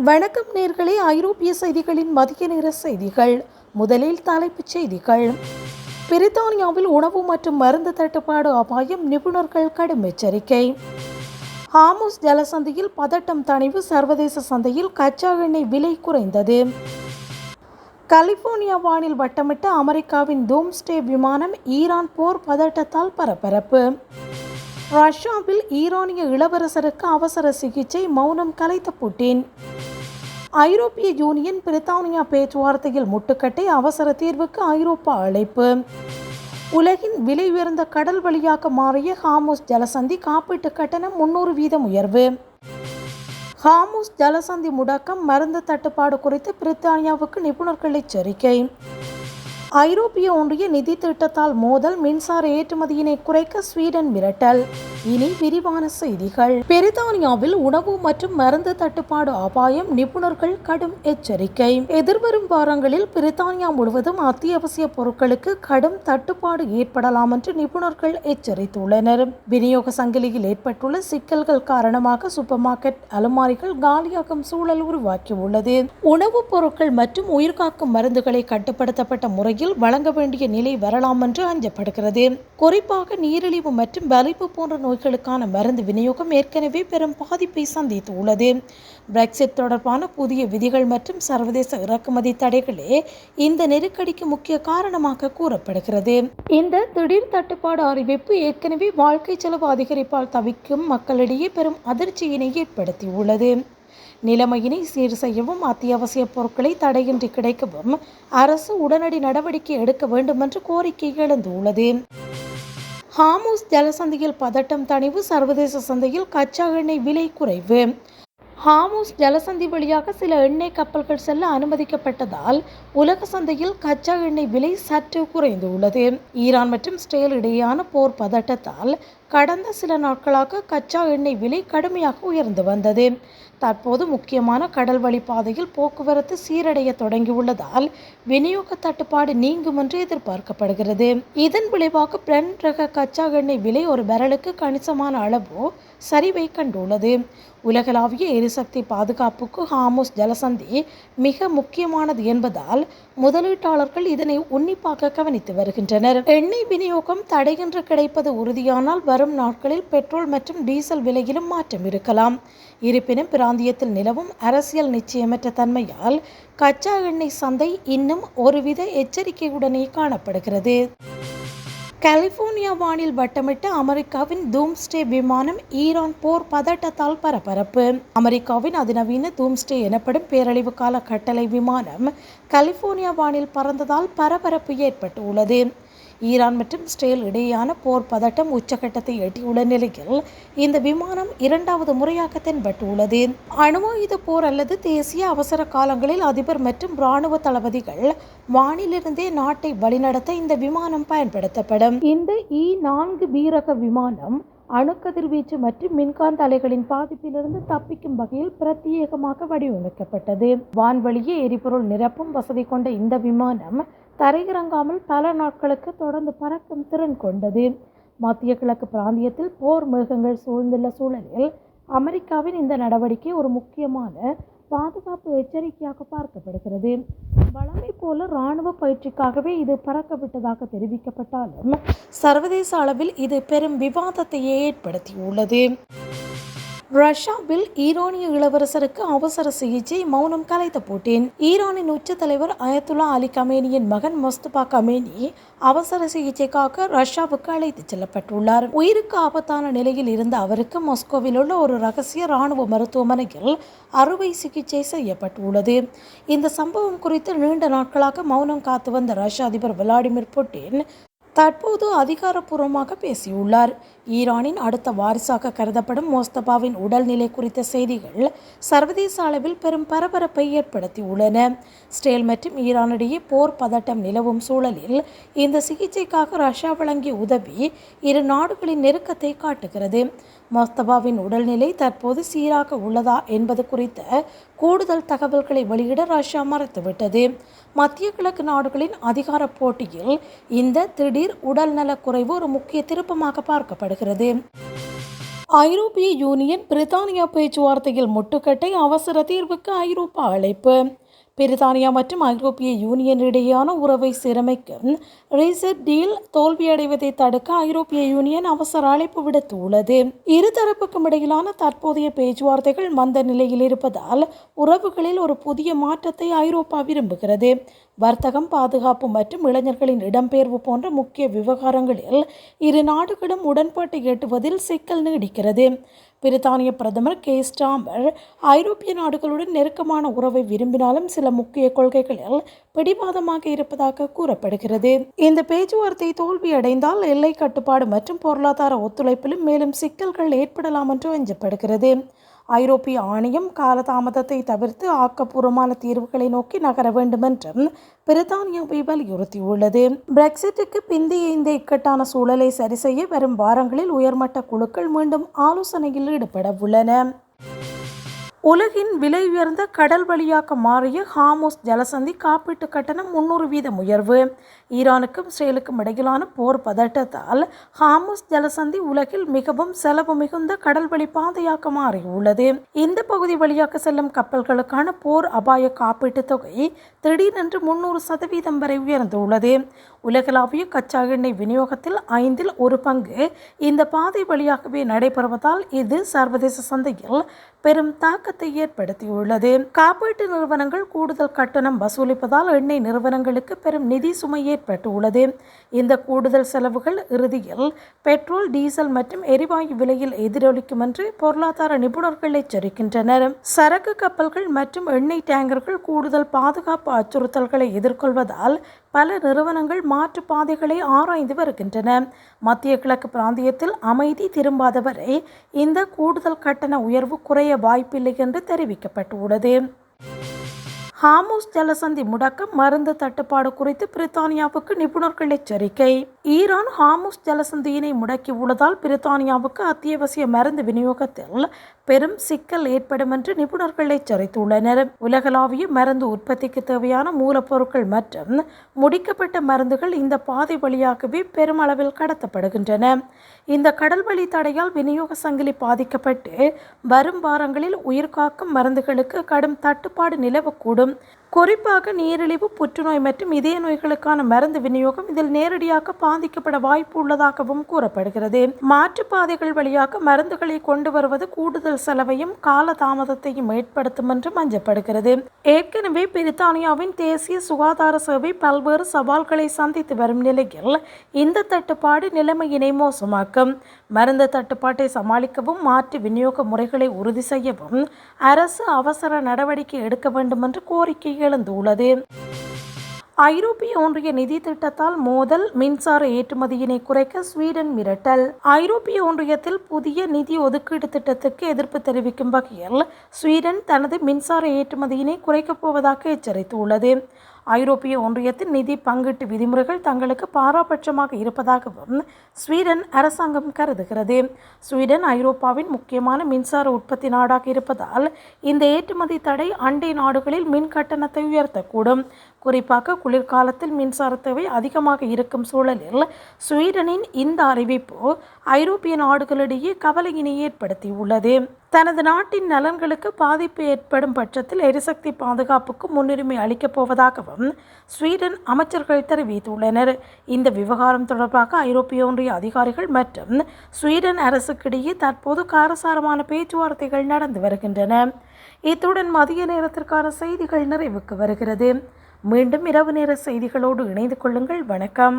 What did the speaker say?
வணக்கம் நேர்களே, ஐரோப்பிய செய்திகளின் மதிய நேர செய்திகள். முதலில் தலைப்புச் செய்திகள். பிரித்தானியாவில் உணவு மற்றும் மருந்து தட்டுப்பாடு அபாயம், நிபுணர்கள் கடும் எச்சரிக்கை. ஹார்முஸ் ஜலசந்தியில் பதட்டம் தணிவு, சர்வதேச சந்தையில் கச்சா எண்ணெய் விலை குறைந்தது. கலிபோர்னியா வானில் வட்டமிட்ட அமெரிக்காவின் டூம்ஸ்டே விமானம், ஈரான் போர் பதட்டத்தால் பரபரப்பு. ரஷ்யாவில் ஈரானிய இளவரசருக்கு அவசர சிகிச்சை, மௌனம் கலைத்த புட்டின். ஐரோப்பிய யூனியன் பிரித்தானியா பேச்சுவார்த்தையில் முட்டுக்கட்டை, அவசர தீர்வுக்கு ஐரோப்பா அழைப்பு. உலகின் விலை உயர்ந்த கடல் வழியாக மாறிய ஹார்முஸ் ஜலசந்தி, காப்பீட்டு கட்டணம் 300% உயர்வு. ஹார்முஸ் ஜலசந்தி முடக்கம், மருந்து தட்டுப்பாடு குறித்து பிரித்தானியாவுக்கு நிபுணர்கள் எச்சரிக்கை. ஐரோப்பிய ஒன்றிய நிதி திட்டத்தால் மோதல், மின்சார ஏற்றுமதியினை குறைக்க ஸ்வீடன் மிரட்டல். இனி விரிவான செய்திகள். பிரித்தானியாவில் உணவு மற்றும் மருந்து தட்டுப்பாடு அபாயம், நிபுணர்கள் கடும் எச்சரிக்கை. எதிர்வரும் வாரங்களில் பிரித்தானியா முழுவதும் அத்தியாவசிய பொருட்களுக்கு கடும் தட்டுப்பாடு ஏற்படலாம் என்று நிபுணர்கள் எச்சரித்துள்ளனர். விநியோக சங்கிலியில் ஏற்பட்டுள்ள சிக்கல்கள் காரணமாக சூப்பர் மார்க்கெட் அலமாரிகள் காலியாகும் சூழல் உருவாக்கியுள்ளது. உணவுப் பொருட்கள் மற்றும் உயிர்காக்கும் மருந்துகளை கட்டுப்படுத்தப்பட்ட முறையில் வழங்க வேண்டிய நிலை வரலாம் என்று அஞ்சப்படுகிறது. குறிப்பாக நீரிழிவு மற்றும் வலிப்பு போன்ற நோய்களுக்கான மருந்து விநியோகம் ஏற்கனவே பெரும் பாதிப்பை சந்தித்துள்ளது. பிரெக்சிட் தொடர்பான புதிய விதிகள் மற்றும் சர்வதேச இறக்குமதி தடைகளே இந்த நெருக்கடிக்கு முக்கிய காரணமாக கூறப்படுகிறது. இந்த திடீர் தட்டுப்பாடு அறிவிப்பு ஏற்கனவே வாழ்க்கை செலவு அதிகரிப்பால் தவிக்கும் மக்களிடையே பெரும் அதிர்ச்சியினை ஏற்படுத்தியுள்ளது. நிலைமையினை சீர் செய்யவும், அத்தியாவசிய பொருட்களை தடையின்றி கிடைக்கவும் அரசு உடனடி நடவடிக்கை எடுக்க வேண்டும் என்று கோரிக்கை எழுந்துள்ளது. ஹார்முஸ் ஜலசந்தியில் பதட்டம் தணிவு, சர்வதேச சந்தையில் கச்சா எண்ணெய் விலை குறைவு. ஹார்முஸ் ஜலசந்தி வழியாக சில எண்ணெய் கப்பல்கள் செல்ல அனுமதிக்கப்பட்டதால் உலக சந்தையில் கச்சா எண்ணெய் விலை சற்று குறைந்துள்ளது. ஈரான் மற்றும் இஸ்ரேல் இடையேயான போர் பதட்டத்தால் கடந்த சில நாட்களாக கச்சா எண்ணெய் விலை கடுமையாக உயர்ந்து வந்தது. தற்போது முக்கியமான கடல் வழி பாதையில் போக்குவரத்து சீரடைய தொடங்கியுள்ளதால் விநியோக தட்டுப்பாடு நீங்கும் என்று எதிர்பார்க்கப்படுகிறது. இதன் விளைவாக பிரெண்ட் ரக கச்சா எண்ணெய் விலை ஒரு பேரலுக்கு கணிசமான அளவு சரிவை கண்டுள்ளது. உலகளாவிய எரிசக்தி பாதுகாப்புக்கு ஹார்முஸ் ஜலசந்தி மிக முக்கியமானது என்பதால் முதலீட்டாளர்கள் இதனை உன்னிப்பாக கவனித்து வருகின்றனர். எண்ணெய் விநியோகம் தடையின்றி கிடைப்பது உறுதியானால் வரும் நாட்களில் பெட்ரோல் மற்றும் டீசல் விலையிலும் மாற்றம் இருக்கலாம். இருப்பினும் பிராந்தியத்தில் நிலவும் அரசியல் நிச்சயமற்ற தன்மையால் கச்சா எண்ணெய் சந்தை இன்னும் ஒருவித எச்சரிக்கையுடனே காணப்படுகிறது. கலிபோர்னியா வானில் வட்டமிட்ட அமெரிக்காவின் டூம்ஸ்டே விமானம், ஈரான் போர் பதட்டத்தால் பரபரப்பு. அமெரிக்காவின் அதிநவீன டூம்ஸ்டே எனப்படும் பேரழிவு கால கட்டளை விமானம் கலிபோர்னியா வானில் பறந்ததால் பரபரப்பு ஏற்பட்டுள்ளது. ஈரான் மற்றும் இஸ்ரேல் இடையேயான போர் பதட்டம் உச்சகட்டத்தை எட்டியுள்ள நிலையில் இந்த விமானம் இரண்டாவது முறையாக தென்பட்டுள்ளது. அணுவாயுத போர் அல்லது தேசிய அவசர காலங்களில் அதிபர் மற்றும் இராணுவ தளபதிகள் வானிலிருந்தே நாட்டை வழிநடத்த இந்த விமானம் பயன்படுத்தப்படும். இந்த E-4B ரக விமானம் அணுக்கதிர்வீச்சு மற்றும் மின்காந்த அலைகளின் பாதிப்பிலிருந்து தப்பிக்கும் வகையில் பிரத்யேகமாக வடிவமைக்கப்பட்டது. வான்வழியே எரிபொருள் நிரப்பும் வசதி கொண்ட இந்த விமானம் தரையிறங்காமல் பல நாட்களுக்கு தொடர்ந்து பறக்கும் திறன் கொண்டது. மத்திய கிழக்கு பிராந்தியத்தில் போர் மேகங்கள் சூழ்ந்துள்ள சூழலில் அமெரிக்காவின் இந்த நடவடிக்கை ஒரு முக்கியமான பாதுகாப்பு எச்சரிக்கையாக பார்க்கப்படுகிறது. வழமை போல இராணுவ பயிற்சிக்காகவே இது பறக்கவிட்டதாக தெரிவிக்கப்பட்டாலும் சர்வதேச அளவில் இது பெரும் விவாதத்தையே ஏற்படுத்தியுள்ளது. ரஷ்யாவில் ஈரானிய இளவரசருக்கு அவசர சிகிச்சை, மௌனம் கலைத்த புட்டின். ஈரானின் உச்ச தலைவர் அயத்துல்லா அலி கமேனியின் மகன் மொஸ்தபா கமேனி அவசர சிகிச்சைக்காக ரஷ்யாவுக்கு அழைத்துச் செல்லப்பட்டுள்ளார். உயிருக்கு ஆபத்தான நிலையில் இருந்த அவருக்கு மாஸ்கோவில் உள்ள ஒரு ரகசிய இராணுவ மருத்துவமனையில் அறுவை சிகிச்சை செய்யப்பட்டுள்ளது. இந்த சம்பவம் குறித்து நீண்ட நாட்களாக மௌனம் காத்து வந்த ரஷ்ய அதிபர் விளாடிமிர் புட்டின் தற்போது அதிகாரப்பூர்வமாக பேசியுள்ளார். ஈரானின் அடுத்த வாரிசாக கருதப்படும் மோஸ்தபாவின் உடல்நிலை குறித்த செய்திகள் சர்வதேச அளவில் பெரும் பரபரப்பை ஏற்படுத்தியுள்ளன. இஸ்ரேல் மற்றும் ஈரானிடையே போர் பதட்டம் நிலவும் சூழலில் இந்த சிகிச்சைக்காக ரஷ்யா வழங்கிய உதவி இரு நாடுகளின் நெருக்கத்தை காட்டுகிறது. மோஸ்தபாவின் உடல்நிலை தற்போது சீராக உள்ளதா என்பது குறித்த கூடுதல் தகவல்களை வெளியிட ரஷ்யா மறுத்துவிட்டது. மத்திய கிழக்கு நாடுகளின் அதிகார போட்டியில் இந்த திடீர் உடல்நலக் குறைவு ஒரு முக்கிய திருப்பமாக பார்க்கப்படுகிறது. ஐரோப்பிய யூனியன் பிரித்தானியா பேச்சுவார்த்தையில் முட்டுக்கட்டை, அவசர தீர்வுக்கு ஐரோப்பா அழைப்பு. பிரித்தானியா மற்றும் ஐரோப்பிய யூனியன் இடையேயான உறவை சீரமைக்கும் ரீசெட் டீல் தோல்வியடைவதை தடுக்க ஐரோப்பிய யூனியன் அவசர அழைப்பு விடுத்துள்ளது. இருதரப்புக்கும் இடையிலான தற்போதைய பேச்சுவார்த்தைகள் மந்த நிலையில் இருப்பதால் உறவுகளில் ஒரு புதிய மாற்றத்தை ஐரோப்பா விரும்புகிறது. வர்த்தகம், பாதுகாப்பு மற்றும் இளைஞர்களின் இடம்பெயர்வு போன்ற முக்கிய விவகாரங்களில் இரு நாடுகளும் உடன்பாட்டை எட்டுவதில் சிக்கல் நீடிக்கிறது. பிரித்தானிய பிரதமர் கே ஸ்டார்மர் ஐரோப்பிய நாடுகளுடன் நெருக்கமான உறவை விரும்பினாலும் சில முக்கிய கொள்கைகளில் பிடிவாதமாக இருப்பதாக கூறப்படுகிறது. இந்த பேச்சுவார்த்தை தோல்வியடைந்தால் எல்லை கட்டுப்பாடு மற்றும் பொருளாதார ஒத்துழைப்பிலும் மேலும் சிக்கல்கள் ஏற்படலாம் என்று அஞ்சப்படுகிறது. ஐரோப்பிய ஆணையம் காலதாமதத்தை தவிர்த்து ஆக்கப்பூர்வமான தீர்வுகளை நோக்கி நகர வேண்டும் என்றும் பிரித்தானியாவை வலியுறுத்தியுள்ளது. பிரெக்சிட்டுக்கு பிந்தைய இந்த இக்கட்டான சூழலை சரிசெய்ய வரும் வாரங்களில் உயர்மட்ட குழுக்கள் மீண்டும் ஆலோசனையில் ஈடுபட உள்ளன. உலகின் விலை உயர்ந்த கடல் வழியாக மாறிய ஹார்முஸ் ஜலசந்தி காப்பீட்டு கட்டணம் 300% உயர்வு. ஈரானுக்கும் இஸ்ரேலுக்கும் இடையிலான போர் பதட்டத்தால் ஹார்முஸ் ஜலசந்தி உலகில் மிகவும் செலவு மிகுந்த கடல்வழி பாதையாக மாறியுள்ளது. இந்த பகுதி வழியாக செல்லும் கப்பல்களுக்கான போர் அபாய காப்பீட்டு தொகை திடீரென்று 300% வரை உயர்ந்துள்ளது. உலகளாவிய கச்சா எண்ணெய் விநியோகத்தில் 1/5 இந்த பாதை வழியாகவே நடைபெறுவதால் இது சர்வதேச சந்தையில் பெரும் தாக்கத்தை ஏற்படுத்தியுள்ளது. காப்பீட்டு நிறுவனங்கள் கூடுதல் கட்டணம் வசூலிப்பதால் எண்ணெய் நிறுவனங்களுக்கு பெரும் நிதி சுமை ஏற்பட்டுள்ளது. இந்த கூடுதல் செலவுகள் இறுதியில் பெட்ரோல், டீசல் மற்றும் எரிவாயு விலையில் எதிரொலிக்கும் என்று பொருளாதார நிபுணர்கள் எச்சரிக்கின்றனர். சரக்கு கப்பல்கள் மற்றும் எண்ணெய் டேங்கர்கள் கூடுதல் பாதுகாப்பு அச்சுறுத்தல்களை எதிர்கொள்வதால் பல நிறுவனங்கள் மாற்று பாதைகளை ஆராய்ந்து வருகின்றன. மத்திய கிழக்கு பிராந்தியத்தில் அமைதி திரும்பாத வரை இந்த கூடுதல் கட்டண உயர்வு குறைய வாய்ப்பில்லை என்று தெரிவிக்கப்பட்டுள்ளது. ஹார்முஸ் ஜலசந்தி முடக்கம், மருந்து தட்டுப்பாடு குறித்து பிரித்தானியாவுக்கு நிபுணர்கள் எச்சரிக்கை. ஈரான் ஹார்முஸ் ஜலசந்தியினை முடக்கியுள்ளதால் பிரித்தானியாவுக்கு அத்தியாவசிய மருந்து விநியோகத்தில் பெரும் சிக்கல் ஏற்படும் என்று நிபுணர்கள் எச்சரித்துள்ளனர். உலகளாவிய மருந்து உற்பத்திக்கு தேவையான மூலப்பொருட்கள் மற்றும் முடிக்கப்பட்ட மருந்துகள் இந்த பாதை வழியாகவே பெருமளவில் கடத்தப்படுகின்றன. இந்த கடல்வழி தடையால் விநியோக சங்கிலி பாதிக்கப்பட்டு வரும் வாரங்களில் உயிர்காக்கும் மருந்துகளுக்கு கடும் தட்டுப்பாடு நிலவக்கூடும். குறிப்பாக நீரிழிவு, புற்றுநோய் மற்றும் இதய நோய்களுக்கான மருந்து விநியோகம் இதில் நேரடியாக பாதிக்கப்பட வாய்ப்பு உள்ளதாகவும் கூறப்படுகிறது. மாற்றுப்பாதைகள் வழியாக மருந்துகளை கொண்டு வருவது கூடுதல் செலவையும் காலதாமதத்தையும் ஏற்படுத்தும் என்று அஞ்சப்படுகிறது. ஏற்கனவே பிரித்தானியாவின் தேசிய சுகாதார சேவை பல்வேறு சவால்களை சந்தித்து வரும் நிலையில் இந்த தட்டுப்பாடு நிலைமையினை மோசமாக்கும். மருந்து தட்டுப்பாட்டை சமாளிக்கவும் மாற்று விநியோக முறைகளை உறுதி செய்யவும் அரசு அவசர நடவடிக்கை எடுக்க வேண்டும் என்று கோரிக்கை எழுந்துள்ளது. ஐரோப்பிய ஒன்றிய நிதி திட்டத்தால் மோதல், மின்சார ஏற்றுமதியினை குறைக்க ஸ்வீடன் மிரட்டல். ஐரோப்பிய ஒன்றியத்தில் புதிய நிதி ஒதுக்கீடு திட்டத்துக்கு எதிர்ப்பு தெரிவிக்கும் வகையில் ஸ்வீடன் தனது மின்சார ஏற்றுமதியினை குறைக்கப் போவதாக எச்சரித்துள்ளது. ஐரோப்பிய ஒன்றியத்தின் நிதி பங்கீட்டு விதிமுறைகள் தங்களுக்கு பாராபட்சமாக இருப்பதாகவும் ஸ்வீடன் அரசாங்கம் கருதுகிறது. ஸ்வீடன் ஐரோப்பாவின் முக்கியமான மின்சார உற்பத்தி நாடாக இருப்பதால் இந்த ஏற்றுமதி தடை அண்டை நாடுகளில் மின் கட்டணத்தை உயர்த்தக்கூடும். குறிப்பாக குளிர்காலத்தில் மின்சார தேவை அதிகமாக இருக்கும் சூழலில் ஸ்வீடனின் இந்த அறிவிப்பு ஐரோப்பிய நாடுகளிடையே கவலையினை ஏற்படுத்தியுள்ளது. தனது நாட்டின் நலன்களுக்கு பாதிப்பு ஏற்படும் பட்சத்தில் எரிசக்தி பாதுகாப்புக்கு முன்னுரிமை அளிக்கப் போவதாகவும் ஸ்வீடன் அமைச்சர்கள் தெரிவித்துள்ளனர். இந்த விவகாரம் தொடர்பாக ஐரோப்பிய ஒன்றிய அதிகாரிகள் மற்றும் ஸ்வீடன் அரசுக்கிடையே தற்போது காரசாரமான பேச்சுவார்த்தைகள் நடந்து வருகின்றன. இத்துடன் மதிய நேரத்திற்கான செய்திகள் நிறைவுக்கு வருகிறது. மீண்டும் இரவு நேர செய்திகளோடு இணைந்து கொள்ளுங்கள். வணக்கம்.